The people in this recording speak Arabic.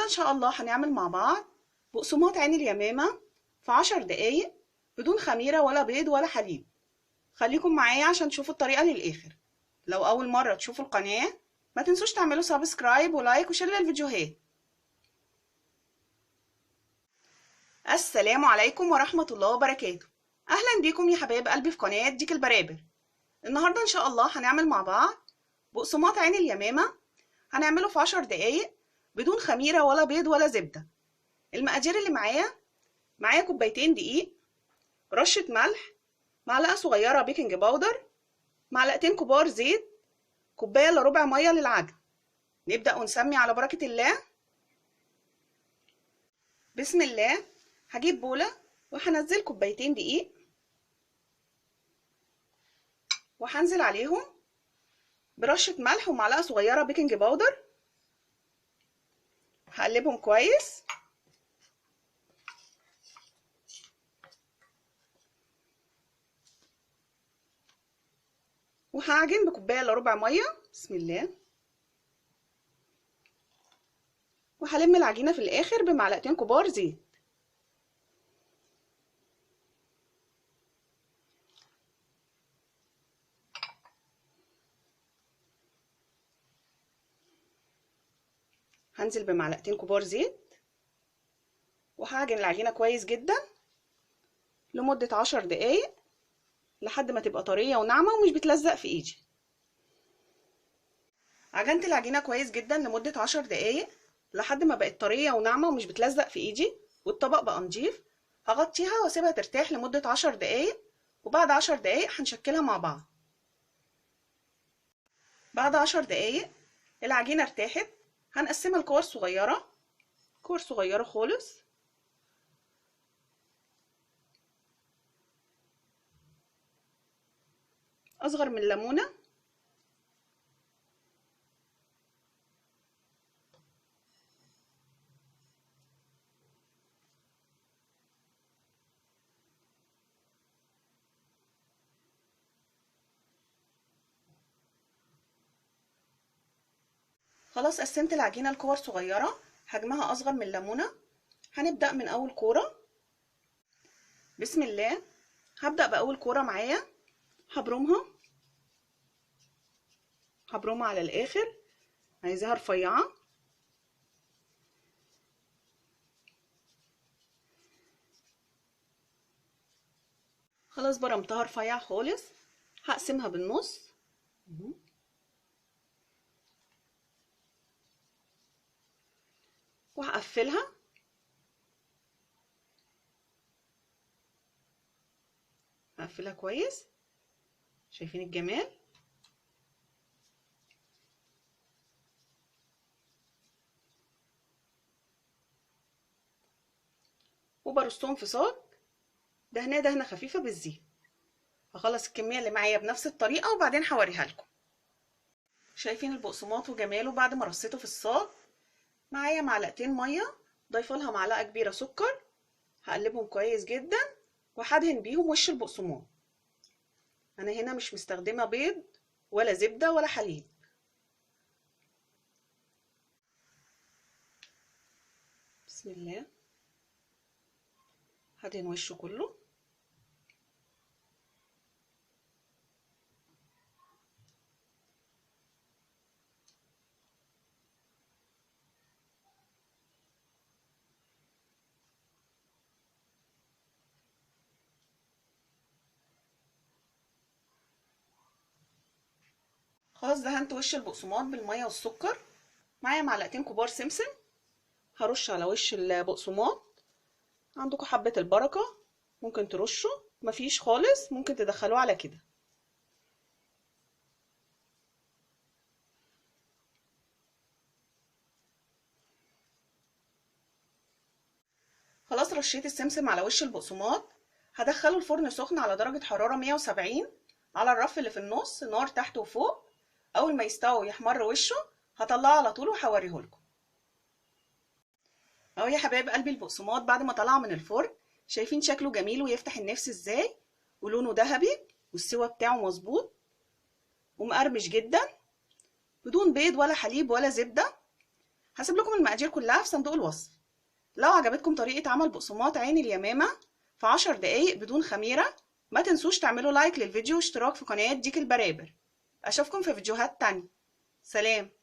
ان شاء الله هنعمل مع بعض بقسماط عين اليمامة في 10 دقايق بدون خميرة ولا بيض ولا حليب. خليكم معايا عشان تشوفوا الطريقة للآخر. لو أول مرة تشوفوا القناة ما تنسوش تعملوا سبسكرايب ولايك وشير للفيديوهات. السلام عليكم ورحمة الله وبركاته. أهلا بيكم يا حبايب قلبي في قناة ديك البرابر. النهاردة إن شاء الله هنعمل مع بعض بقسماط عين اليمامة. هنعمله في 10 دقايق بدون خميرة ولا بيض ولا زبدة. المقادير اللي معايا كوبايتين دقيق، رشة ملح، معلقة صغيرة بيكنج باودر، معلقتين كبار زيت، كوباية الا ربع مية للعجن. نبدأ ونسمي على بركة الله. بسم الله. هجيب بولة وهنزل كوبايتين دقيق وهنزل عليهم برشة ملح ومعلقة صغيرة بيكنج باودر. هقلبهم كويس وهعجن بكوبايه الا ربع ميه. بسم الله. وهلم العجينه في الاخر بمعلقتين كبار زيت. هنزل بمعلقتين كبار زيت وهعجن العجينه كويس جدا لمده 10 دقايق لحد ما تبقى طريه وناعمه ومش بتلزق في ايدي. عجنت العجينه كويس جدا لمده 10 دقايق لحد ما بقت طريه وناعمه ومش بتلزق في ايدي والطبق بقى نضيف. هغطيها واسيبها ترتاح لمده 10 دقايق وبعد 10 دقايق هنشكلها مع بعض. بعد 10 دقايق العجينه ارتاحت. هنقسمها لكور صغيره، كور صغيره خالص، اصغر من الليمونه. خلاص قسمت العجينه لكور صغيره حجمها اصغر من الليمونه. هنبدا من اول كوره. بسم الله. هبدا باول كوره معايا، هبرمها على الاخر، عايزاها رفيعه. خلاص برمتها رفيع خالص. هقسمها بالنص وهقفلها. هقفلها كويس. شايفين الجمال؟ وبرصهم في صاج دهنه خفيفه بالزيت. هخلص الكميه اللي معايا بنفس الطريقه وبعدين هوريها لكم. شايفين البقسماط وجماله بعد ما رصيته في الصاج؟ معايا معلقتين ميه، ضايفه لها معلقه كبيره سكر. هقلبهم كويس جدا وهدهن بيهم وش البقسماط. انا هنا مش مستخدمه بيض ولا زبده ولا حليب. بسم الله. هدهن وشه كله. خلاص دهنت وش البقسماط بالميه والسكر. معايا معلقتين كبار سمسم، هرش على وش البقسماط. عندكم حبه البركه ممكن ترشوا، مفيش خالص ممكن تدخلوه على كده. خلاص رشيت السمسم على وش البقسماط. هدخله الفرن سخن على درجه حراره 170 على الرف اللي في النص، نار تحت وفوق. اول ما يستوي يحمر وشه هطلعه على طول وهوريه لكم. اهو يا حبايب قلبي البقسماط بعد ما طلع من الفرن، شايفين شكله جميل ويفتح النفس ازاي، ولونه ذهبي والسوا بتاعه مظبوط ومقرمش جدا بدون بيض ولا حليب ولا زبده. هسيب لكم المقادير كلها في صندوق الوصف. لو عجبتكم طريقة عمل بقسماط عين اليمامة في 10 دقايق بدون خميرة، ما تنسوش تعملوا لايك للفيديو واشتراك في قناة ديك البرابر. اشوفكم في فيديوهات تانية. سلام.